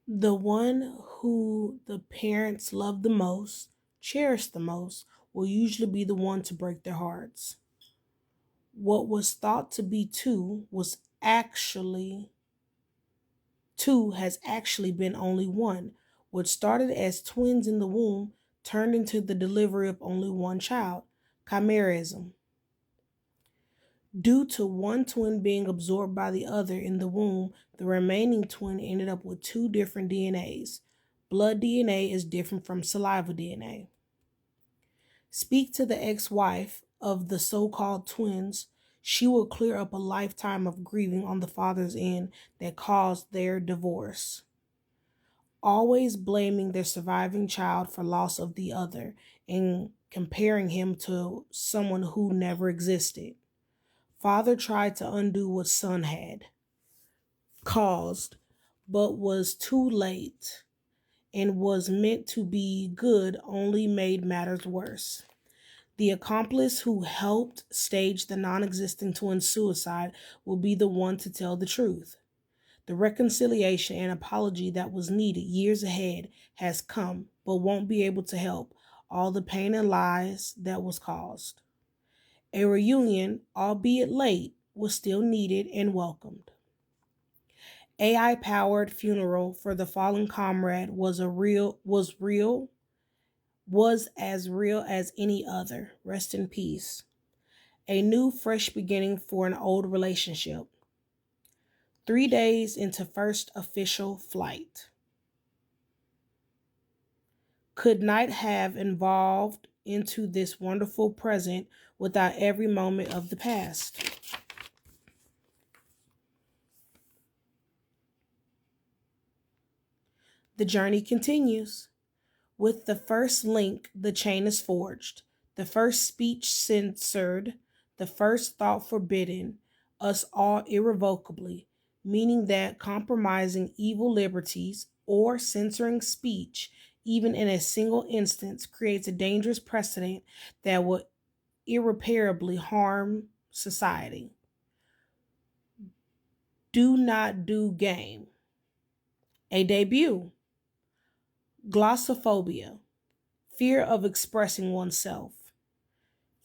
The one who the parents love the most, cherish the most, will usually be the one to break their hearts. What was thought to be two has actually been only one. What started as twins in the womb turned into the delivery of only one child. Chimerism. Due to one twin being absorbed by the other in the womb, the remaining twin ended up with two different DNAs. Blood DNA is different from saliva DNA. Speak to the ex wife of the so called twins. She will clear up a lifetime of grieving on the father's end that caused their divorce, always blaming their surviving child for loss of the other and comparing him to someone who never existed. Father tried to undo what son had caused, but was too late, and was meant to be good only made matters worse. The accomplice who helped stage the non existent twin's suicide will be the one to tell the truth. The reconciliation and apology that was needed years ahead has come, but won't be able to help all the pain and lies that was caused. A reunion, albeit late, was still needed and welcomed. AI-powered funeral for the fallen comrade was as real as any other. Rest in peace. A new, fresh beginning for an old relationship. 3 days into first official flight. Could not have evolved into this wonderful present without every moment of the past. The journey continues. With the first link, the chain is forged, the first speech censored, the first thought forbidden, us all irrevocably, meaning that compromising evil liberties or censoring speech, even in a single instance, creates a dangerous precedent that will irreparably harm society. Do not do game. A debut. Glossophobia. Fear of expressing oneself.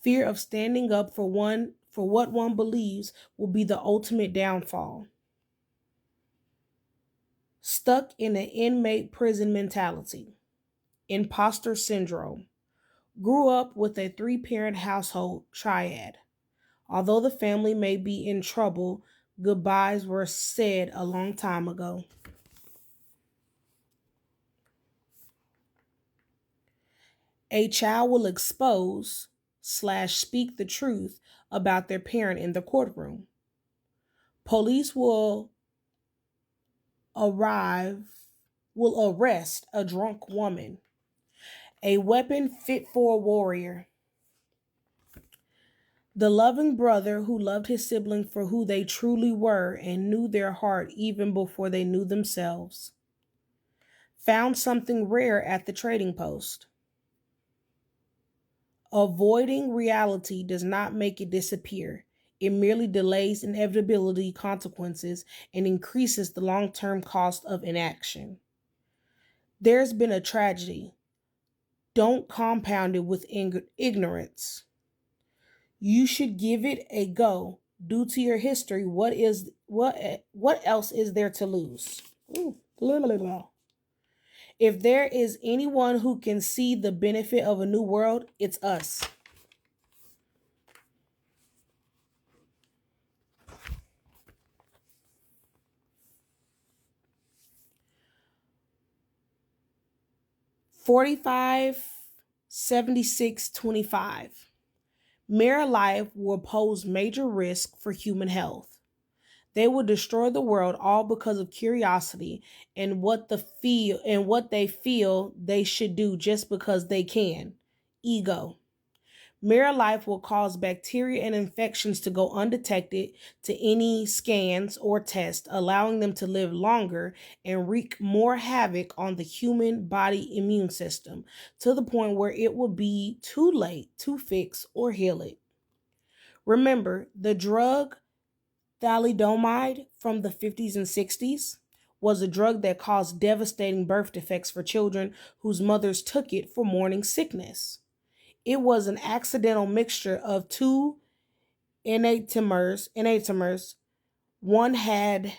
Fear of standing up for what one believes will be the ultimate downfall. Stuck in an inmate prison mentality. Imposter syndrome. Grew up with a three-parent household triad. Although the family may be in trouble, goodbyes were said a long time ago. A child will expose/speak the truth about their parent in the courtroom. Police arrive will arrest a drunk woman. A weapon fit for a warrior. The loving brother who loved his sibling for who they truly were and knew their heart even before they knew themselves. Found something rare at the trading post. Avoiding reality does not make it disappear. It merely delays inevitability consequences and increases the long-term cost of inaction. There's been a tragedy. Don't compound it with ignorance. You should give it a go. Due to your history, what else is there to lose? Ooh, blah, blah, blah. If there is anyone who can see the benefit of a new world, it's us. $45, 76, 25. Mere life will pose major risk for human health. They will destroy the world all because of curiosity and what they feel they should do just because they can. Ego. Mirror life will cause bacteria and infections to go undetected to any scans or tests, allowing them to live longer and wreak more havoc on the human body immune system to the point where it will be too late to fix or heal it. Remember the drug thalidomide from the 50s and 60s? was a drug that caused devastating birth defects for children whose mothers took it for morning sickness. It was an accidental mixture of two enantiomers. One had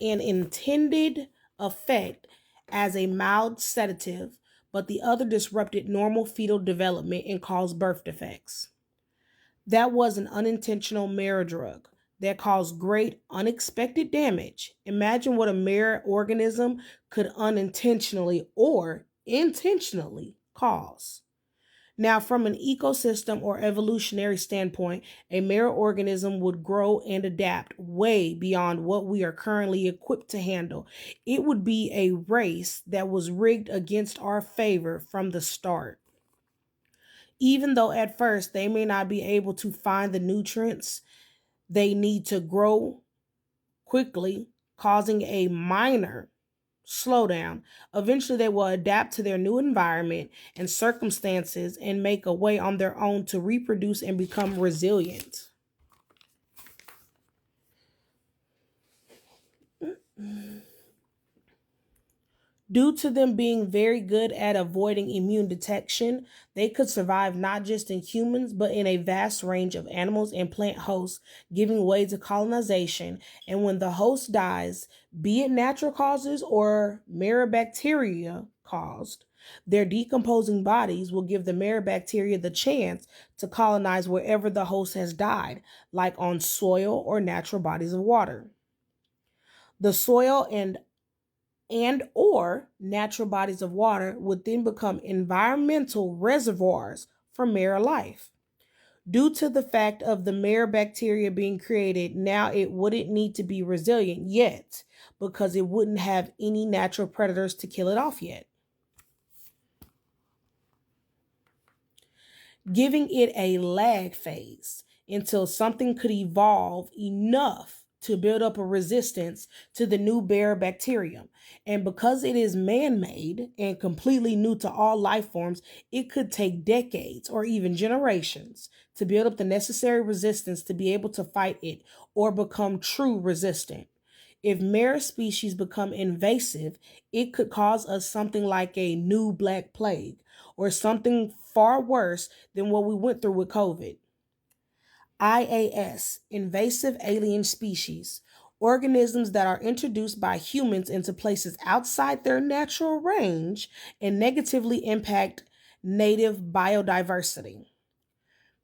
an intended effect as a mild sedative, but the other disrupted normal fetal development and caused birth defects. That was an unintentional mirror drug that caused great unexpected damage. Imagine what a mirror organism could unintentionally or intentionally cause. Now, from an ecosystem or evolutionary standpoint, a mirror organism would grow and adapt way beyond what we are currently equipped to handle. It would be a race that was rigged against our favor from the start. Even though at first they may not be able to find the nutrients they need to grow quickly, causing a minor slowdown. Eventually, they will adapt to their new environment and circumstances and make a way on their own to reproduce and become resilient. Due to them being very good at avoiding immune detection, they could survive not just in humans, but in a vast range of animals and plant hosts, giving way to colonization. And when the host dies, be it natural causes or mirror-bacteria caused, their decomposing bodies will give the mirror-bacteria the chance to colonize wherever the host has died, like on soil or natural bodies of water. The soil and or natural bodies of water would then become environmental reservoirs for mirror life. Due to the fact of the mirror bacteria being created, now it wouldn't need to be resilient yet because it wouldn't have any natural predators to kill it off yet. Giving it a lag phase until something could evolve enough to build up a resistance to the new mirror bacterium. And because it is man-made and completely new to all life forms, it could take decades or even generations to build up the necessary resistance to be able to fight it or become true resistant. If mirror species become invasive, it could cause us something like a new Black Plague or something far worse than what we went through with COVID. IAS, invasive alien species, organisms that are introduced by humans into places outside their natural range and negatively impact native biodiversity.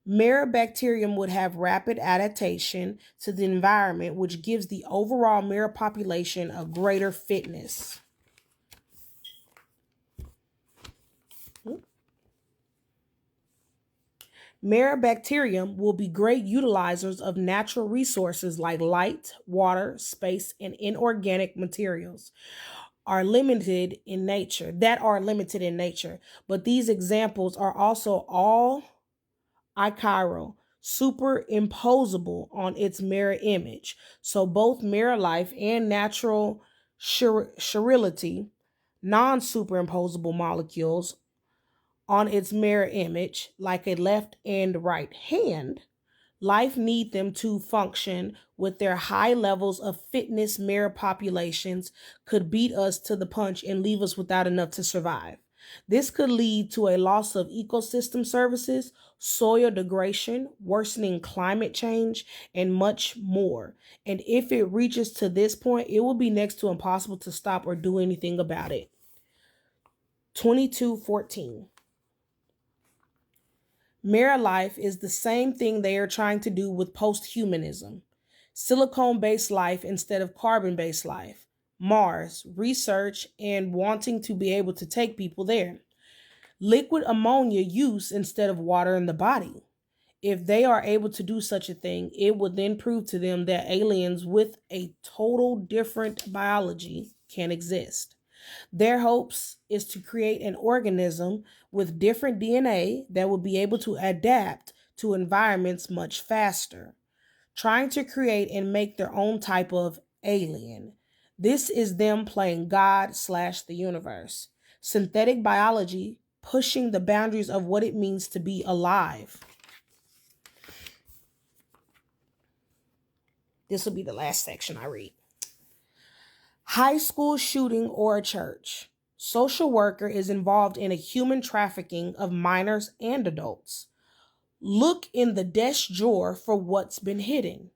Mirror bacterium would have rapid adaptation to the environment, which gives the overall mirror population a greater fitness. Mirror-bacterium will be great utilizers of natural resources like light, water, space, and inorganic materials are limited in nature, but these examples are also all ichiral, superimposable on its mirror image. So both mirror life and natural sterility, non-superimposable molecules on its mirror image, like a left and right hand, life need them to function with their high levels of fitness. Mirror populations could beat us to the punch and leave us without enough to survive. This could lead to a loss of ecosystem services, soil degradation, worsening climate change, and much more. And if it reaches to this point, it will be next to impossible to stop or do anything about it. 2214. Mirror life is the same thing they are trying to do with post-humanism. Silicone-based life instead of carbon-based life. Mars, research and wanting to be able to take people there. Liquid ammonia use instead of water in the body. If they are able to do such a thing, it would then prove to them that aliens with a total different biology can exist. Their hopes is to create an organism with different DNA that will be able to adapt to environments much faster, trying to create and make their own type of alien. This is them playing God/the universe. Synthetic biology pushing the boundaries of what it means to be alive. This will be the last section I read. High school shooting or a church. Social worker is involved in a human trafficking of minors and adults. Look in the desk drawer for what's been hidden.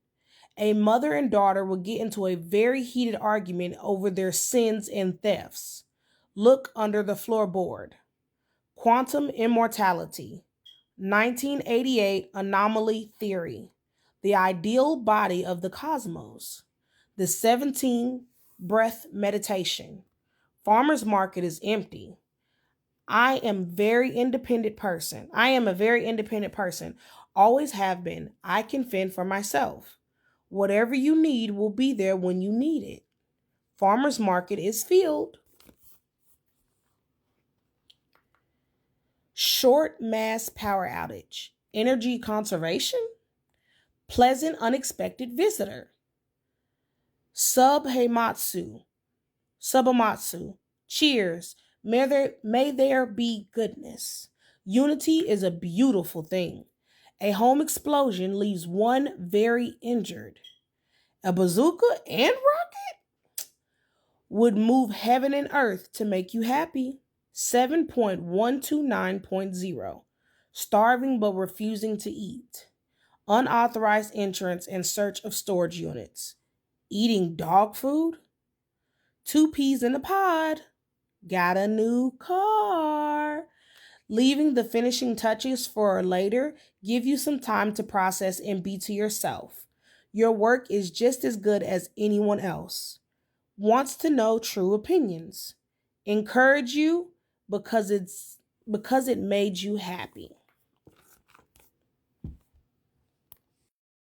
A mother and daughter will get into a very heated argument over their sins and thefts. Look under the floorboard. Quantum immortality. 1988 anomaly theory. The ideal body of the cosmos. The 17 breath meditation. Farmer's market is empty. I am a very independent person. Always have been. I can fend for myself. Whatever you need will be there when you need it. Farmer's market is filled. Short mass power outage. Energy conservation. Pleasant unexpected visitor. Subamatsu. Cheers. May there be goodness. Unity is a beautiful thing. A home explosion leaves one very injured. A bazooka and rocket would move heaven and earth to make you happy. 7.129.0. Starving but refusing to eat. Unauthorized entrance and search of storage units. Eating dog food. 2 peas in a pod. Got a new car. Leaving the finishing touches for later give you some time to process and be to yourself. Your work is just as good as anyone else. Wants to know true opinions. Encourage you because it made you happy.